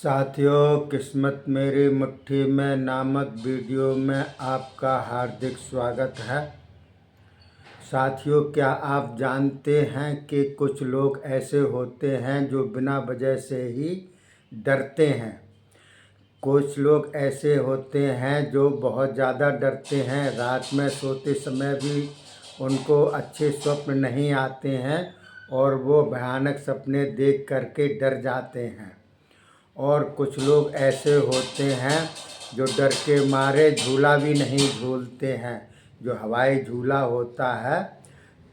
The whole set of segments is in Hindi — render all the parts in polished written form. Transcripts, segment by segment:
साथियों, किस्मत मेरी मुट्ठी में नामक वीडियो में आपका हार्दिक स्वागत है। साथियों, क्या आप जानते हैं कि कुछ लोग ऐसे होते हैं जो बिना वजह से ही डरते हैं। कुछ लोग ऐसे होते हैं जो बहुत ज़्यादा डरते हैं। रात में सोते समय भी उनको अच्छे स्वप्न नहीं आते हैं और वो भयानक सपने देख करके डर जाते हैं। और कुछ लोग ऐसे होते हैं जो डर के मारे झूला भी नहीं झूलते हैं। जो हवाई झूला होता है,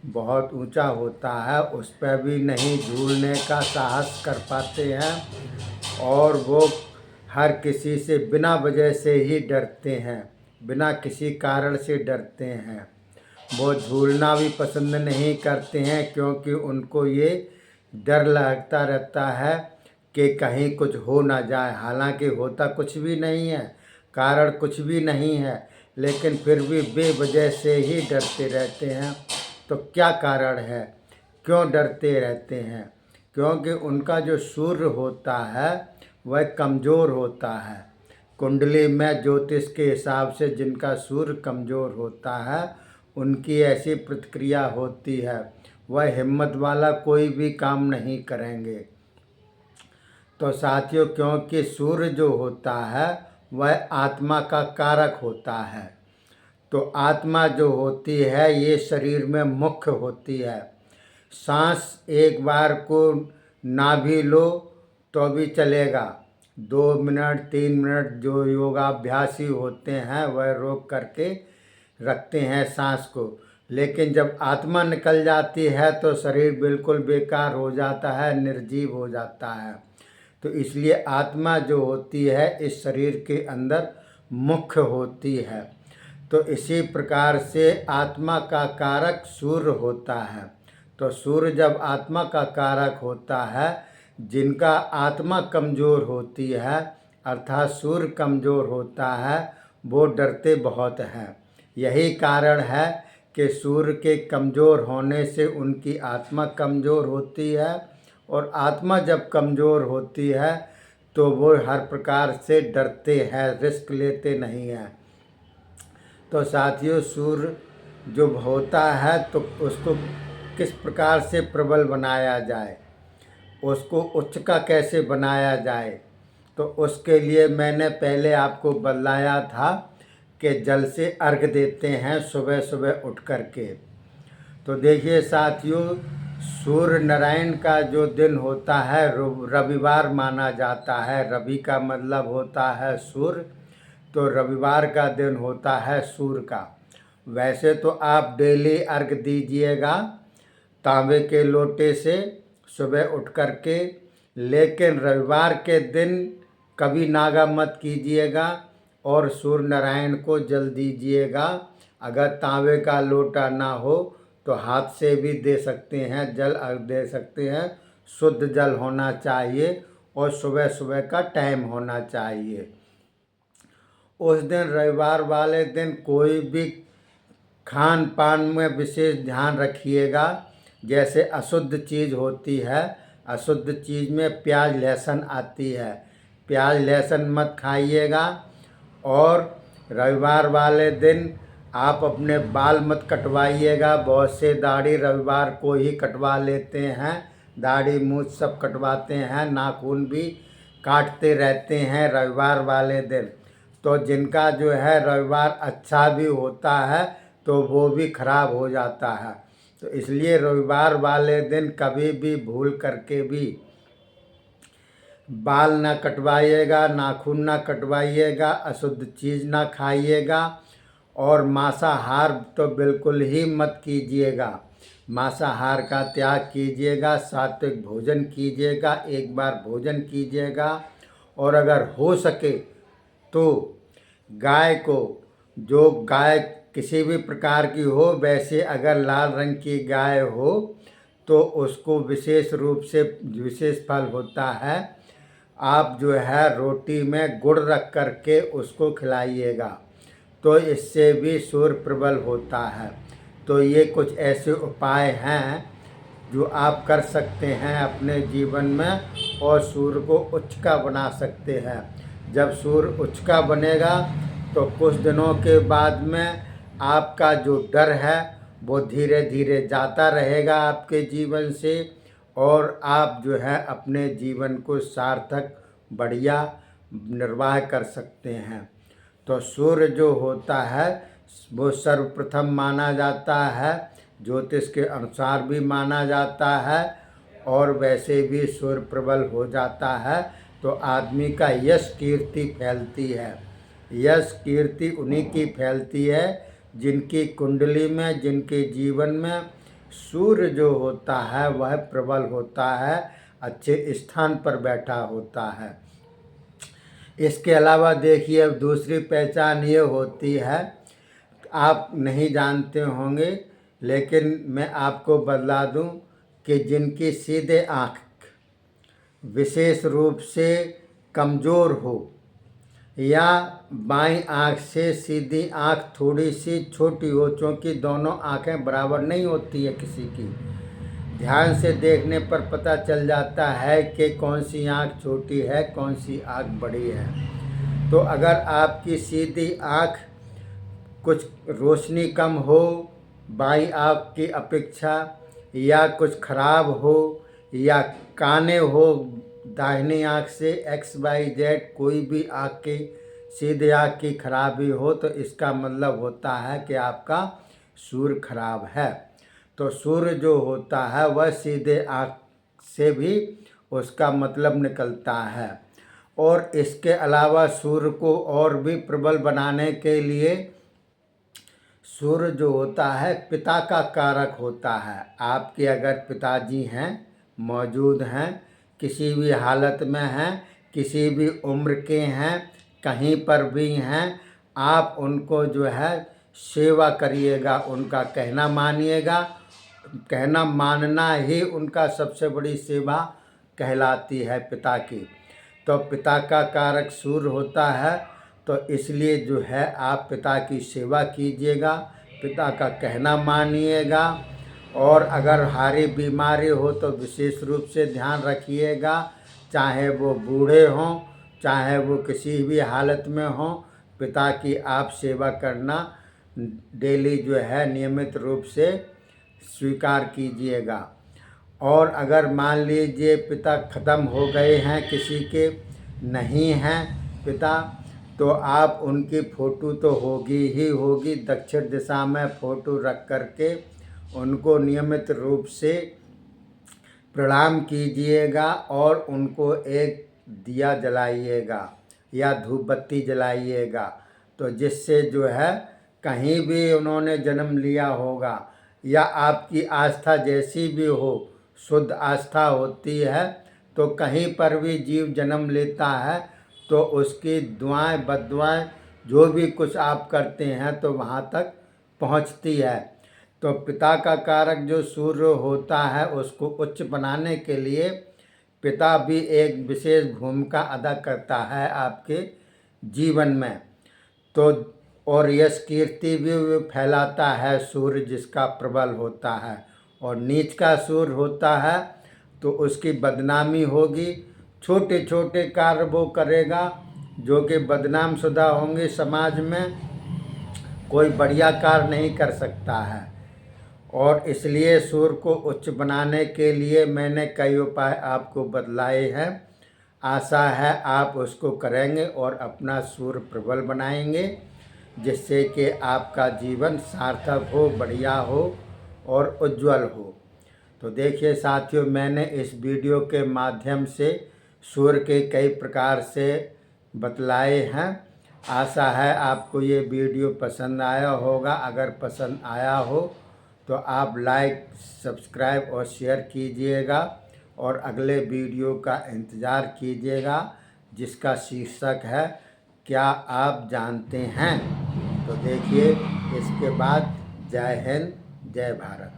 बहुत ऊंचा होता है, उस पर भी नहीं झूलने का साहस कर पाते हैं। और वो हर किसी से बिना वजह से ही डरते हैं, बिना किसी कारण से डरते हैं। वो झूलना भी पसंद नहीं करते हैं क्योंकि उनको ये डर लगता रहता है कि कहीं कुछ हो ना जाए। हालांकि होता कुछ भी नहीं है, कारण कुछ भी नहीं है, लेकिन फिर भी बेवजह से ही डरते रहते हैं। तो क्या कारण है, क्यों डरते रहते हैं? क्योंकि उनका जो सूर्य होता है वह कमज़ोर होता है। कुंडली में ज्योतिष के हिसाब से जिनका सूर्य कमज़ोर होता है उनकी ऐसी प्रतिक्रिया होती है, वह हिम्मत वाला कोई भी काम नहीं करेंगे। तो साथियों, क्योंकि सूर्य जो होता है वह आत्मा का कारक होता है। तो आत्मा जो होती है ये शरीर में मुख्य होती है। सांस एक बार को ना भी लो तो भी चलेगा। 2 मिनट 3 मिनट जो योगाभ्यासी होते हैं वह रोक करके रखते हैं सांस को। लेकिन जब आत्मा निकल जाती है तो शरीर बिल्कुल बेकार हो जाता है, निर्जीव हो जाता है। तो इसलिए आत्मा जो होती है इस शरीर के अंदर मुख्य होती है। तो इसी प्रकार से आत्मा का कारक सूर्य होता है। तो सूर्य जब आत्मा का कारक होता है, जिनका आत्मा कमज़ोर होती है अर्थात सूर्य कमज़ोर होता है, वो डरते बहुत हैं। यही कारण है कि सूर्य के कमज़ोर होने से उनकी आत्मा कमज़ोर होती है। और आत्मा जब कमज़ोर होती है तो वो हर प्रकार से डरते हैं, रिस्क लेते नहीं हैं। तो साथियों, सूर्य जो होता है तो उसको किस प्रकार से प्रबल बनाया जाए, उसको उच्च का कैसे बनाया जाए, तो उसके लिए मैंने पहले आपको बतलाया था कि जल से अर्घ देते हैं सुबह सुबह उठ करके। तो देखिए साथियों, सूर्य नारायण का जो दिन होता है रविवार माना जाता है। रवि का मतलब होता है सूर्य, तो रविवार का दिन होता है सूर्य का। वैसे तो आप डेली अर्घ दीजिएगा तांबे के लोटे से सुबह उठ करके, लेकिन रविवार के दिन कभी नागा मत कीजिएगा और सूर्य नारायण को जल दीजिएगा। अगर तांबे का लोटा ना हो तो हाथ से भी दे सकते हैं, जल दे सकते हैं। शुद्ध जल होना चाहिए और सुबह सुबह का टाइम होना चाहिए। उस दिन रविवार वाले दिन कोई भी खान पान में विशेष ध्यान रखिएगा। जैसे अशुद्ध चीज़ होती है, अशुद्ध चीज़ में प्याज लहसुन आती है, प्याज लहसुन मत खाइएगा। और रविवार वाले दिन आप अपने बाल मत कटवाइएगा। बहुत से दाढ़ी रविवार को ही कटवा लेते हैं, दाढ़ी मूछ सब कटवाते हैं, नाखून भी काटते रहते हैं रविवार वाले दिन। तो जिनका जो है रविवार अच्छा भी होता है तो वो भी खराब हो जाता है। तो इसलिए रविवार वाले दिन कभी भी भूल करके भी बाल ना कटवाइएगा, नाखून ना कटवाइएगा, अशुद्ध चीज़ ना खाइएगा। और मांसाहार तो बिल्कुल ही मत कीजिएगा। मांसाहार का त्याग कीजिएगा, सात्विक भोजन कीजिएगा, एक बार भोजन कीजिएगा। और अगर हो सके तो गाय को, जो गाय किसी भी प्रकार की हो, वैसे अगर लाल रंग की गाय हो तो उसको विशेष रूप से विशेष फल होता है। आप जो है रोटी में गुड़ रख करके उसको खिलाइएगा, तो इससे भी सूर्य प्रबल होता है। तो ये कुछ ऐसे उपाय हैं जो आप कर सकते हैं अपने जीवन में, और सूर्य को उच्च का बना सकते हैं। जब सूर्य उच्च का बनेगा तो कुछ दिनों के बाद में आपका जो डर है वो धीरे धीरे जाता रहेगा आपके जीवन से, और आप जो है अपने जीवन को सार्थक बढ़िया निर्वाह कर सकते हैं। तो सूर्य जो होता है वो सर्वप्रथम माना जाता है, ज्योतिष के अनुसार भी माना जाता है, और वैसे भी सूर्य प्रबल हो जाता है तो आदमी का यश कीर्ति फैलती है। यश कीर्ति उन्हीं की फैलती है जिनकी कुंडली में, जिनके जीवन में सूर्य जो होता है वह प्रबल होता है, अच्छे स्थान पर बैठा होता है। इसके अलावा देखिए अब दूसरी पहचान ये होती है, आप नहीं जानते होंगे लेकिन मैं आपको बतला दूं कि जिनकी सीधे आँख विशेष रूप से कमज़ोर हो, या बाईं आँख से सीधी आँख थोड़ी सी छोटी हो, क्योंकि दोनों आँखें बराबर नहीं होती है किसी की। ध्यान से देखने पर पता चल जाता है कि कौन सी आँख छोटी है, कौन सी आँख बड़ी है। तो अगर आपकी सीधी आँख कुछ रोशनी कम हो बाईं आँख की अपेक्षा, या कुछ खराब हो, या काने हो दाहिनी आँख से, XYZ कोई भी आँख की सीधे आँख की खराबी हो तो इसका मतलब होता है कि आपका सूर्य खराब है। तो सूर्य जो होता है वह सीधे आँख से भी उसका मतलब निकलता है। और इसके अलावा सूर्य को और भी प्रबल बनाने के लिए सूर्य जो होता है पिता का कारक होता है। आपके अगर पिताजी हैं, मौजूद हैं, किसी भी हालत में हैं, किसी भी उम्र के हैं, कहीं पर भी हैं, आप उनको जो है सेवा करिएगा, उनका कहना मानिएगा। कहना मानना ही उनका सबसे बड़ी सेवा कहलाती है पिता की। तो पिता का कारक सूर्य होता है, तो इसलिए जो है आप पिता की सेवा कीजिएगा, पिता का कहना मानिएगा। और अगर हारी बीमारी हो तो विशेष रूप से ध्यान रखिएगा, चाहे वो बूढ़े हों, चाहे वो किसी भी हालत में हों, पिता की आप सेवा करना डेली जो है नियमित रूप से स्वीकार कीजिएगा। और अगर मान लीजिए पिता ख़त्म हो गए हैं, किसी के नहीं हैं पिता, तो आप उनकी फ़ोटो तो होगी ही होगी, दक्षिण दिशा में फ़ोटो रख करके उनको नियमित रूप से प्रणाम कीजिएगा, और उनको एक दिया जलाइएगा या धूप बत्ती जलाइएगा। तो जिससे जो है कहीं भी उन्होंने जन्म लिया होगा, या आपकी आस्था जैसी भी हो, शुद्ध आस्था होती है, तो कहीं पर भी जीव जन्म लेता है तो उसकी दुआएं बद्दुआएं जो भी कुछ आप करते हैं तो वहाँ तक पहुँचती है। तो पिता का कारक जो सूर्य होता है उसको उच्च बनाने के लिए पिता भी एक विशेष भूमिका अदा करता है आपके जीवन में। तो और यश कीर्ति भी फैलाता है सूर्य जिसका प्रबल होता है, और नीच का सूर्य होता है तो उसकी बदनामी होगी। छोटे छोटे कार्य वो करेगा जो कि बदनाम शुदा होंगे समाज में, कोई बढ़िया कार्य नहीं कर सकता है। और इसलिए सूर्य को उच्च बनाने के लिए मैंने कई उपाय आपको बतलाए हैं। आशा है आप उसको करेंगे और अपना सूर्य प्रबल बनाएंगे, जिससे कि आपका जीवन सार्थक हो, बढ़िया हो और उज्जवल हो। तो देखिए साथियों, मैंने इस वीडियो के माध्यम से सूर्य के कई प्रकार से बतलाए हैं। आशा है आपको ये वीडियो पसंद आया होगा। अगर पसंद आया हो तो आप लाइक, सब्सक्राइब और शेयर कीजिएगा, और अगले वीडियो का इंतज़ार कीजिएगा जिसका शीर्षक है क्या आप जानते हैं। तो देखिए इसके बाद जय हिंद, जय भारत।